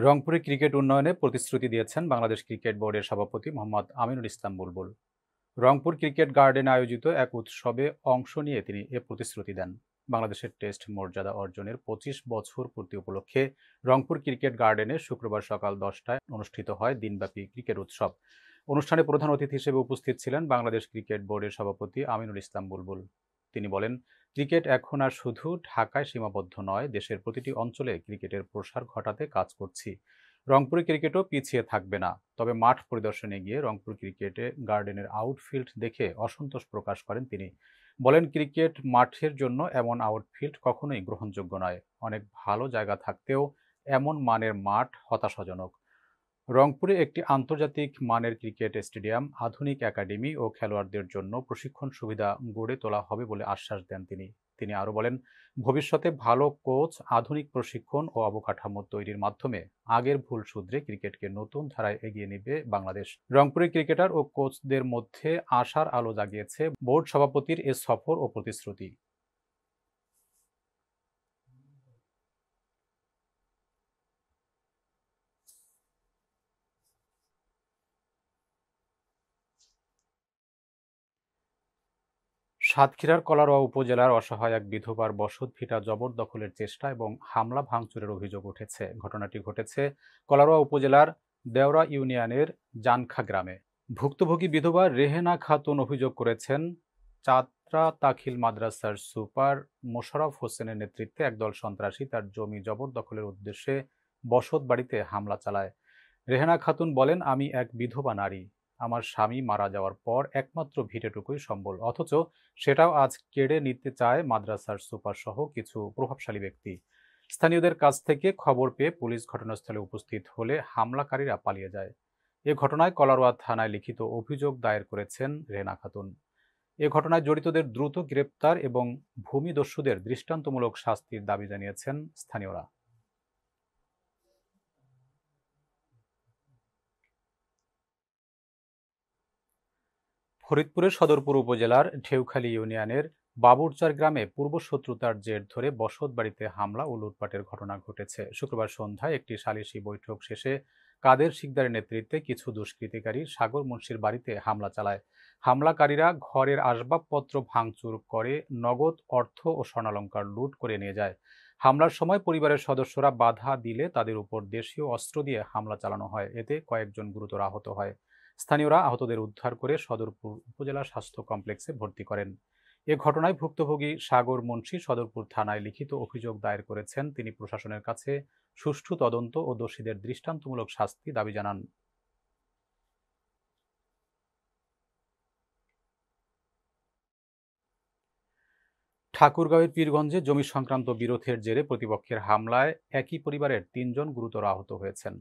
রংপুরে ক্রিকেট উন্নয়নে প্রতিশ্রুতি দিয়েছেন বাংলাদেশ ক্রিকেট বোর্ডের সভাপতি মোহাম্মদ আমিনুল ইসলাম বুলবুল। রংপুর ক্রিকেট গার্ডেনে আয়োজিত এক উৎসবে অংশ নিয়ে তিনি এ প্রতিশ্রুতি দেন। বাংলাদেশের টেস্ট মর্যাদা অর্জনের ২৫ বছর পূর্তি উপলক্ষে রংপুর ক্রিকেট গার্ডেনে শুক্রবার সকাল ১০টায় অনুষ্ঠিত হয় দিনব্যাপী ক্রিকেট উৎসব। অনুষ্ঠানে প্রধান অতিথি হিসেবে উপস্থিত ছিলেন বাংলাদেশ ক্রিকেট বোর্ডের সভাপতি আমিনুল ইসলাম বুলবুল। তিনি বলেন, ক্রিকেট এখন আর শুধু ঢাকায় সীমাবদ্ধ নয়, দেশের প্রতিটি অঞ্চলে ক্রিকেটের প্রসার ঘটাতে কাজ করছি। রংপুরে ক্রিকেটও পিছিয়ে থাকবে না। তবে মাঠ পরিদর্শনে গিয়ে রংপুর ক্রিকেটে গার্ডেনের আউটফিল্ড দেখে অসন্তোষ প্রকাশ করেন তিনি। বলেন, ক্রিকেট মাঠের জন্য এমন আউটফিল্ড কখনোই গ্রহণযোগ্য নয়। অনেক ভালো জায়গা থাকতেও এমন মানের মাঠ হতাশাজনক। রংপুরে একটি আন্তর্জাতিক মানের ক্রিকেট স্টেডিয়াম, আধুনিক একাডেমি ও খেলোয়াড়দের জন্য প্রশিক্ষণ সুবিধা গড়ে তোলা হবে বলে আশ্বাস দেন তিনি। তিনি আরও বলেন, ভবিষ্যতে ভালো কোচ, আধুনিক প্রশিক্ষণ ও অবকাঠামো তৈরির মাধ্যমে আগের ভুল শুধরে ক্রিকেটকে নতুন ধারায় এগিয়ে নেবে বাংলাদেশ। রংপুরের ক্রিকেটার ও কোচদের মধ্যে আশার আলো জাগিয়েছে বোর্ড সভাপতির এ সফর ও প্রতিশ্রুতি। সাতক্ষীরার কলারোয়া উপজেলার অসহায় এক বিধবার বসতভিটা জবরদখলের চেষ্টা এবং হামলা ভাঙচুরের অভিযোগ উঠেছে। ঘটনাটি ঘটেছে কলারোয়া উপজেলার দেওরা ইউনিয়নের জানখা গ্রামে। ভুক্তভোগী বিধবা রেহেনা খাতুন অভিযোগ করেছেন, চাতরা দাখিল মাদ্রাসার সুপার মোশাররফ হোসেনের নেতৃত্বে একদল সন্ত্রাসী তার জমি জবরদখলের উদ্দেশ্যে বসত বাড়িতে হামলা চালায়। রেহেনা খাতুন বলেন, আমি এক বিধবা নারী। আমার স্বামী মারা যাওয়ার পর একমাত্র ভিটেটুকুই সম্বল, অথচ সেটাও আজ কেড়ে নিতে চায় মাদ্রাসার সুপার সহ কিছু প্রভাবশালী ব্যক্তি। স্থানীয়দের কাছ থেকে খবর পেয়ে পুলিশ ঘটনাস্থলে উপস্থিত হলে হামলাকারীরা পালিয়ে যায়। এ ঘটনায় কলারোয়া থানায় লিখিত অভিযোগ দায়ের করেছেন রেহেনা খাতুন। এ ঘটনায় জড়িতদের দ্রুত গ্রেপ্তার এবং ভূমিদস্যুদের দৃষ্টান্তমূলক শাস্তির দাবি জানিয়েছেন স্থানীয়রা। ফরিদপুরের সদরপুর উপজেলার ঢেউখালী ইউনিয়নের বাবুরচার গ্রামে পূর্বশত্রুতার জের ধরে বসতবাড়িতে হামলা ও লুটপাটের ঘটনা ঘটেছে। শুক্রবার সন্ধ্যায় একটি সালিশি বৈঠক শেষে কাদের শিকদারের নেতৃত্বে কিছু দুষ্কৃতিকারী সাগর মুন্সির বাড়িতে হামলা চালায়। হামলাকারীরা ঘরের আসবাবপত্র ভাঙচুর করে নগদ অর্থ ও স্বর্ণালংকার লুট করে নিয়ে যায়। হামলার সময় পরিবারের সদস্যরা বাধা দিলে তাদের উপর দেশীয় অস্ত্র দিয়ে হামলা চালানো হয়। এতে কয়েকজন গুরুতর আহত হয়। স্থানীয়রা আহতদের উদ্ধার করে সদরপুর উপজেলা স্বাস্থ্য কমপ্লেক্সে ভর্তি করেন। এ ঘটনায় ভুক্তভোগী সাগর মুন্সি সদরপুর থানায় লিখিত অভিযোগ দায়ের করেছেন। তিনি প্রশাসনের কাছে সুষ্ঠু তদন্ত ও দোষীদের দৃষ্টান্তমূলক শাস্তি দাবি জানান। ঠাকুরগাঁওয়ের পীরগঞ্জে জমি সংক্রান্ত বিরোধের জেরে প্রতিপক্ষের হামলায় একই পরিবারের ৩ জন গুরুতর আহত হয়েছেন।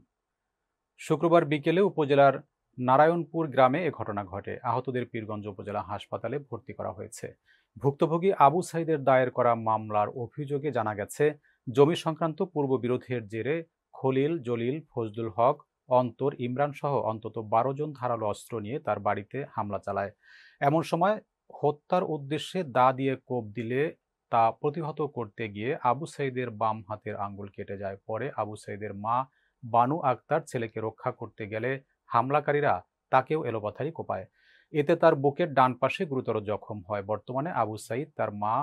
শুক্রবার বিকেলে উপজেলার নারায়ণপুর গ্রামে এ ঘটনা ঘটে। আহতদের পীরগঞ্জ উপজেলা হাসপাতালে ভর্তি করা হয়েছে। ভুক্তভোগী আবু সাইদের দায়ের করা মামলার অভিযোগে জানা গেছে, জমি সংক্রান্ত পূর্ব বিরোধের জেরে খলিল, জলিল, ফজলুল হক, অন্তর, ইমরান সহ অন্তত ১২ জন ধারালো অস্ত্র নিয়ে তার বাড়িতে হামলা চালায়। এমন সময় হত্যার উদ্দেশ্যে দা দিয়ে কোপ দিলে তা প্রতিহত করতে গিয়ে আবু সাইদের বাম হাতের আঙ্গুল কেটে যায়। পরে আবু সাইদের মা বানু আক্তার ছেলেকে রক্ষা করতে গেলে হামলাকারীরা তাকেও এলোপাথারি কোপায়। এতে তার বুকের ডান পাশে গুরুতর জখম হয়। বর্তমানে আবু সাইদ, তার মা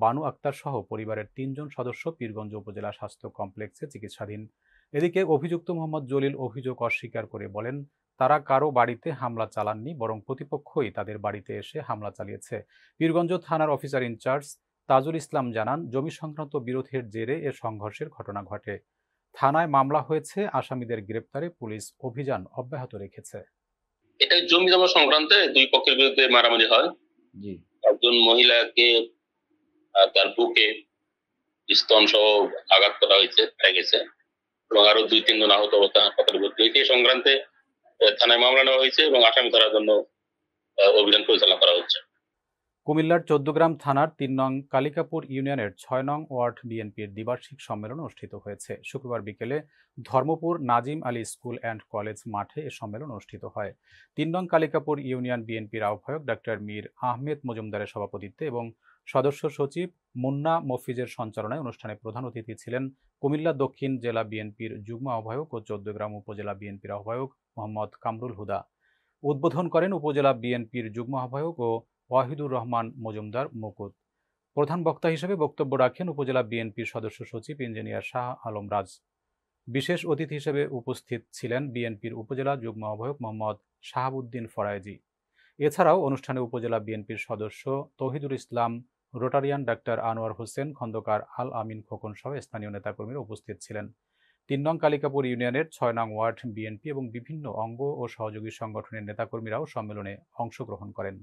বানু আক্তার সহ পরিবারের ৩ জন সদস্য পীরগঞ্জ উপজেলা স্বাস্থ্য কমপ্লেক্সে চিকিৎসাধীন। এদিকে অভিযুক্ত মোহাম্মদ জলিল অভিযোগ অস্বীকার করে বলেন, তারা কারো বাড়িতে হামলা চালাননি, বরং প্রতিপক্ষই তাদের বাড়িতে এসে হামলা চালিয়েছে। পীরগঞ্জ থানার অফিসার ইনচার্জ তাজুল ইসলাম জানান, জমি সংক্রান্ত বিরোধের জেরে এ সংঘর্ষের ঘটনা ঘটে। থানায় মামলা হয়েছে, আসামিদের গ্রেপ্তারে পুলিশ অভিযান অব্যাহত রেখেছে। এটা জমি জমা সংক্রান্তে দুই পক্ষের বিরুদ্ধে মারামারি হয়। জি। একজন মহিলাকে তার বুকে স্তন সহ আঘাত করা হয়েছে, প্রায় গেছে, এবং আরো ২-৩ জন আহত অবস্থা হাসপাতালে ভর্তি হয়েছে। এই সংক্রান্তে থানায় মামলা নেওয়া হয়েছে এবং আসামি ধরার জন্য অভিযান পরিচালনা করা হচ্ছে। কুমিল্লার ১৪গ্রাম থানার ৩ নং কালিকাপুর ইউনিয়নের ৬ নং ওয়ার্ড বিএনপির দ্বিবার্ষিক সম্মেলন অনুষ্ঠিত হয়েছে। শুক্রবার বিকেলে Dharmapur Nazim Ali school and college মাঠে এ সম্মেলন অনুষ্ঠিত হয়। ৩ নং কালিকাপুর ইউনিয়ন বিএনপির আহ্বায়ক ডাক্তার মীর আহমেদ মজুমদারের সভাপতিত্বে এবং সদস্য সচিব মুন্না মফিজের সঞ্চালনায় অনুষ্ঠানে প্রধান অতিথি ছিলেন কুমিল্লা দক্ষিণ জেলা বিএনপির যুগ্ম আহ্বায়ক ও চৌদ্দগ্রাম উপজেলা বিএনপির আহ্বায়ক মোহাম্মদ কামরুল হুদা। উদ্বোধন করেন উপজেলা বিএনপির যুগ্ম আহ্বায়ক ও ওয়াহিদুর রহমান মজুমদার মুকুত। প্রধান বক্তা হিসেবে বক্তব্য রাখেন উপজেলা বিএনপির সদস্য সচিব ইঞ্জিনিয়ার শাহ আলম রাজ। বিশেষ অতিথি হিসেবে উপস্থিত ছিলেন বিএনপির উপজেলা যুগ্ম আহ্বায়ক মোহাম্মদ শাহাবুদ্দিন ফরায়েজি। এছাড়াও অনুষ্ঠানে উপজেলা বিএনপির সদস্য তৌহিদুল ইসলাম, রোটারিয়ান ডাক্তার আনোয়ার হোসেন খন্দকার, আল আমিন খোকন সহ স্থানীয় নেতাকর্মীরা উপস্থিত ছিলেন। ৩ নং কালিকাপুর ইউনিয়নের ৬ নং ওয়ার্ড বিএনপি এবং বিভিন্ন অঙ্গ ও সহযোগী সংগঠনের নেতাকর্মীরাও সম্মেলনে অংশগ্রহণ করেন।